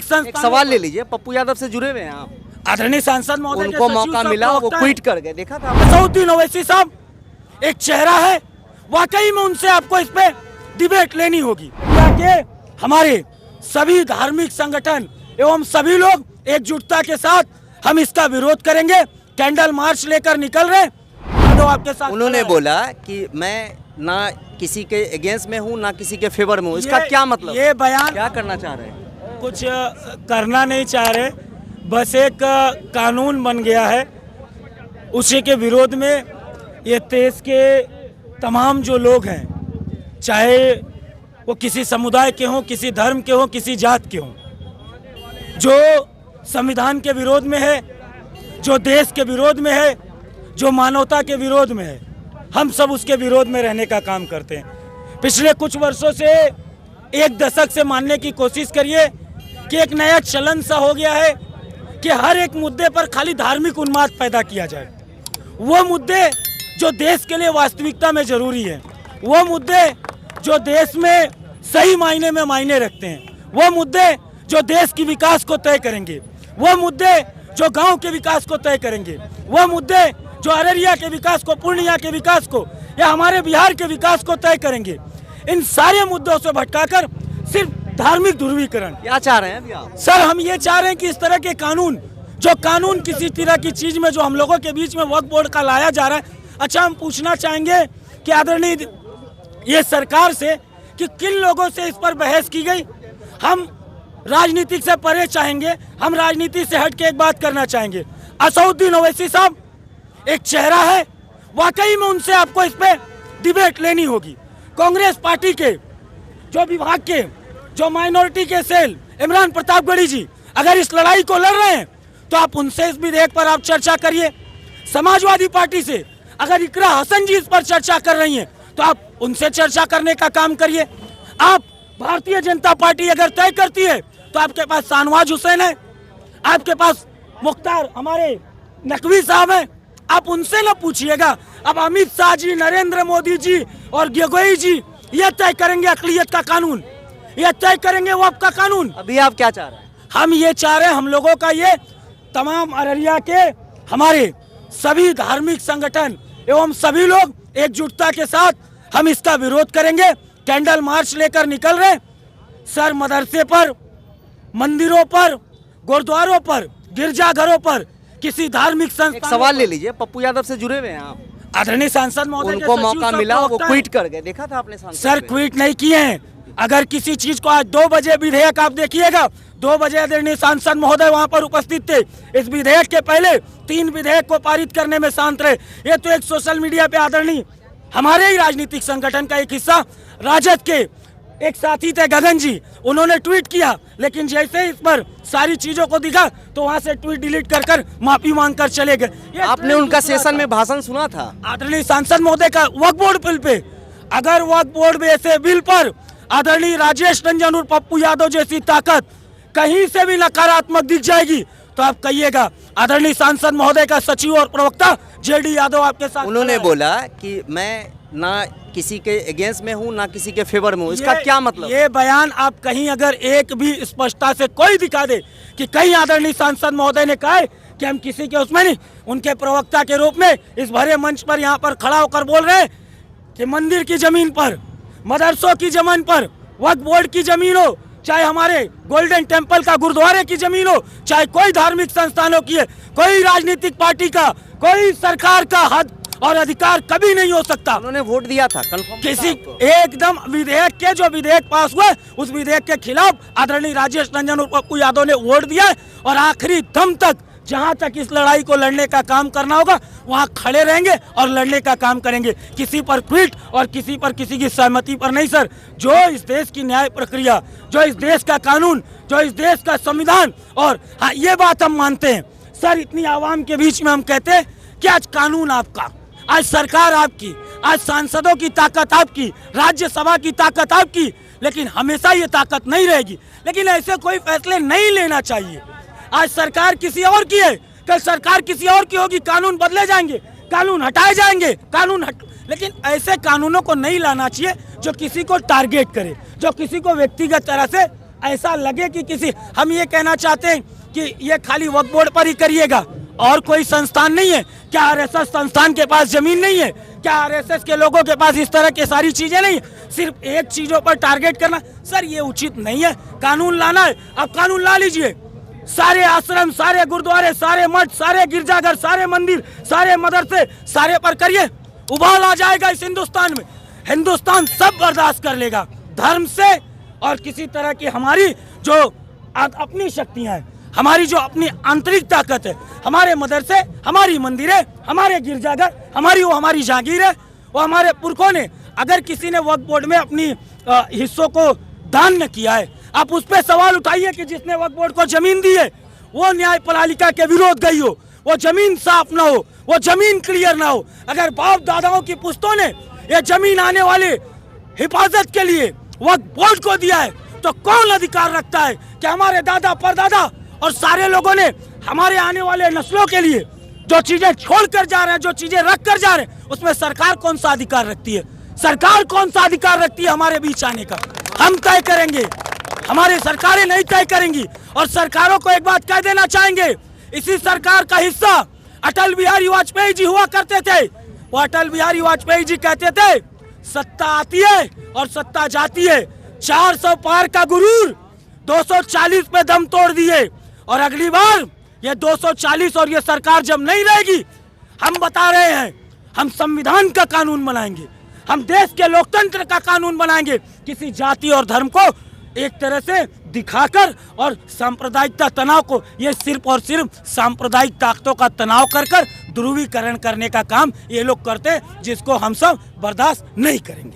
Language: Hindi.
संस्थान। सवाल ले लीजिए, पप्पू यादव से जुड़े हुए हैं आप, आदरणीय सांसद महोदय, उनको मौका मिला, वो क्विट कर गए, देखा था? असदुद्दीन ओवैसी साहब एक चेहरा है, वाकई में उनसे आपको इस पे डिबेट लेनी होगी। ताकि हमारे सभी धार्मिक संगठन एवं सभी लोग एकजुटता के साथ हम इसका विरोध करेंगे। कैंडल मार्च लेकर निकल रहे तो आपके साथ। उन्होंने बोला कि मैं ना किसी के अगेंस्ट में हूँ ना किसी के फेवर में हूँ, इसका क्या मतलब? ये बयान क्या करना चाह रहे हैं? कुछ करना नहीं चाह रहे, बस एक कानून बन गया है, उसी के विरोध में ये देश के तमाम जो लोग हैं, चाहे वो किसी समुदाय के हों, किसी धर्म के हों, किसी जात के हों, जो संविधान के विरोध में है, जो देश के विरोध में है, जो मानवता के विरोध में है, हम सब उसके विरोध में रहने का काम करते हैं। पिछले कुछ वर्षों से, एक दशक से मानने की कोशिश करिए कि एक नया चलन सा हो गया है कि हर एक मुद्दे पर खाली धार्मिक उन्माद पैदा किया जाए। वो मुद्दे जो देश के लिए वास्तविकता में जरूरी है, वो मुद्दे जो देश में सही मायने में मायने रखते हैं, वो मुद्दे जो देश की विकास को तय करेंगे, वो मुद्दे जो गांव के विकास को तय करेंगे, वो मुद्दे जो अररिया के विकास को, पूर्णिया के विकास को या हमारे बिहार के विकास को तय करेंगे, इन सारे मुद्दों से भटकाकर सिर्फ धार्मिक ध्रुवीकरण। क्या चाह रहे हैं अभी आप? सर, हम ये चाह रहे हैं कि इस तरह के कानून किसी तरह की चीज में जो हम लोगों के बीच में वक्फ बोर्ड का लाया जा रहा है। अच्छा, हम पूछना चाहेंगे कि आदरणीय ये सरकार से कि किन लोगों से इस पर बहस की गई। हम राजनीतिक से परे चाहेंगे, हम राजनीति से हट के एक बात करना चाहेंगे। असदुद्दीन ओवैसी साहब एक चेहरा है, वाकई में उनसे आपको इस पे डिबेट लेनी होगी। कांग्रेस पार्टी के जो विभाग के जो माइनॉरिटी के सेल इमरान प्रतापगढ़ी जी अगर इस लड़ाई को लड़ रहे हैं तो आप उनसे इस विधेयक पर आप चर्चा करिए। समाजवादी पार्टी से अगर इकरा हसन जी इस पर चर्चा कर रही हैं तो आप उनसे चर्चा करने का काम करिए। आप भारतीय जनता पार्टी अगर तय करती है तो आपके पास शाहनवाज हुसैन है, आपके पास मुख्तार हमारे नकवी साहब हैं, आप उनसे न पूछिएगा। अब अमित शाह जी, नरेंद्र मोदी जी और गोगोई जी ये तय करेंगे अक़लियत का कानून, ये तय करेंगे वक्फ का कानून। अभी आप क्या चाह रहे हैं? हम ये चाह रहे हैं, हम लोगों का ये तमाम अररिया के हमारे सभी धार्मिक संगठन एवं सभी लोग एकजुटता के साथ हम इसका विरोध करेंगे। कैंडल मार्च लेकर निकल रहे सर, मदरसे पर, मंदिरों पर, गुरुद्वारों पर, गिरजाघरों पर, किसी धार्मिक संस्थान। सवाल ले लीजिए, पप्पू यादव से जुड़े हुए हैं आप, आदरणीय सांसद महोदय, उनको मौका मिला, वो क्विट कर गए, देखा था आपने? सर, क्विट नहीं किए हैं। अगर किसी चीज को आज 2 बजे विधेयक आप देखिएगा, 2 बजे आदरणीय सांसद महोदय वहां पर उपस्थित थे। इस विधेयक के पहले 3 विधेयक को पारित करने में शांत रहे। ये तो एक सोशल मीडिया पे आदरणीय हमारे ही राजनीतिक संगठन का एक हिस्सा राजद के एक साथी थे गगन जी, उन्होंने ट्वीट किया, लेकिन जैसे इस पर सारी चीजों को दिखा तो वहां से ट्वीट डिलीट कर माफी मांगकर चले गए। आपने उनका सेशन में भाषण सुना था आदरणीय सांसद महोदय का वक्फ बोर्ड बिल पे? अगर वक्फ बोर्ड में ऐसे बिल पर आदरणीय राजेश रंजन और पप्पू यादव जैसी ताकत कहीं से भी नकारात्मक दिख जाएगी तो आप कहिएगा। आदरणीय सांसद महोदय का सचिव और प्रवक्ता जेडी यादव आपके साथ। उन्होंने बोला कि मैं ना किसी के अगेंस्ट में हूँ ना किसी के फेवर में हूँ, इसका क्या मतलब? ये बयान आप कहीं अगर एक भी स्पष्टता से कोई दिखा दे कि कहीं आदरणीय सांसद महोदय ने कहा है कि हम किसी के उसमें नहीं, उनके प्रवक्ता के रूप में इस भरे मंच पर यहाँ पर खड़ा होकर बोल रहे हैं कि मंदिर की जमीन पर, मदरसों की जमीन पर, वक्फ बोर्ड की जमीन हो, चाहे हमारे गोल्डन टेम्पल का गुरुद्वारे की जमीन हो, चाहे कोई धार्मिक संस्थानों की है, कोई राजनीतिक पार्टी का, कोई सरकार का हद और अधिकार कभी नहीं हो सकता। उन्होंने वोट दिया था कंफर्म किसी एकदम विधेयक के जो विधेयक पास हुए उस विधेयक के खिलाफ आदरणीय राजेश रंजन और पप्पू यादव ने वोट दिया और आखिरी दम तक जहां तक इस लड़ाई को लड़ने का काम करना होगा वहां खड़े रहेंगे और लड़ने का काम करेंगे। किसी पर क्विट और किसी पर किसी की सहमति पर नहीं सर। जो इस देश की न्याय प्रक्रिया, जो इस देश का कानून, जो इस देश का संविधान, और हाँ ये बात हम मानते हैं सर, इतनी आवाम के बीच में हम कहते हैं कि आज कानून आपका, आज सरकार आपकी, आज सांसदों की ताकत आपकी, राज्यसभा की ताकत आपकी, लेकिन हमेशा ये ताकत नहीं रहेगी। लेकिन ऐसे कोई फैसले नहीं लेना चाहिए। आज सरकार किसी और की है, कल सरकार किसी और की होगी, कानून बदले जाएंगे, कानून हटाए जाएंगे, लेकिन ऐसे कानूनों को नहीं लाना चाहिए जो किसी को टारगेट करे, जो किसी को व्यक्तिगत तरह से ऐसा लगे कि किसी, हम ये कहना चाहते हैं कि ये खाली वक्फ बोर्ड पर ही करिएगा, और कोई संस्थान नहीं है क्या? आरएसएस संस्थान के पास जमीन नहीं है क्या? आरएसएस के लोगों के पास इस तरह की सारी चीजें नहीं है? सिर्फ एक चीजों पर टारगेट करना, सर ये उचित नहीं है। कानून लाना है, आप कानून ला लीजिए। सारे आश्रम, सारे गुरुद्वारे, सारे मठ, सारे गिरजाघर, सारे मंदिर, सारे मदरसे, सारे पर करिए, उबाल आ जाएगा इस हिंदुस्तान में। हिंदुस्तान सब बर्दाश्त कर लेगा, धर्म से और किसी तरह की हमारी जो अपनी शक्तियां हैं, हमारी जो अपनी आंतरिक ताकत है, हमारे मदरसे, हमारी मंदिरें, हमारे गिरजाघर, हमारी जागीर है, वो हमारे पुरखों ने, अगर किसी ने वक्फ बोर्ड में अपनी हिस्सों को दान न किया है, आप उस पर सवाल उठाइए कि जिसने वक्फ बोर्ड को जमीन दी है वो न्याय पालिका के विरोध गई हो, वो जमीन साफ ना हो, वो जमीन क्लियर ना हो। अगर बाप दादाओं की पुश्तों ने ये जमीन आने वाले हिफाजत के लिए वक्फ बोर्ड को दिया है, तो कौन अधिकार रखता है कि हमारे दादा परदादा और सारे लोगों ने हमारे आने वाले नस्लों के लिए जो चीजें छोड़ कर जा रहे हैं, जो चीजें रख कर जा रहे हैं, उसमें सरकार कौन सा अधिकार रखती है? सरकार कौन सा अधिकार रखती है हमारे बीच आने का? हम तय करेंगे, हमारी सरकारें नहीं तय करेंगी। और सरकारों को एक बात कह देना चाहेंगे, इसी सरकार का हिस्सा अटल बिहारी वाजपेयी जी हुआ करते थे। वो अटल बिहारी वाजपेयी जी कहते थे, सत्ता आती है और सत्ता जाती है, 400 पार का गुरूर 240 पे दम तोड़ दिए, और अगली बार ये 240 और ये सरकार जब नहीं रहेगी, हम बता रहे हैं, हम संविधान का कानून बनाएंगे, हम देश के लोकतंत्र का कानून बनाएंगे। किसी जाति और धर्म को एक तरह से दिखाकर और सांप्रदायिकता तनाव को, ये सिर्फ और सिर्फ सांप्रदायिक ताकतों का तनाव कर ध्रुवीकरण करने का काम ये लोग करते हैं, जिसको हम सब बर्दाश्त नहीं करेंगे।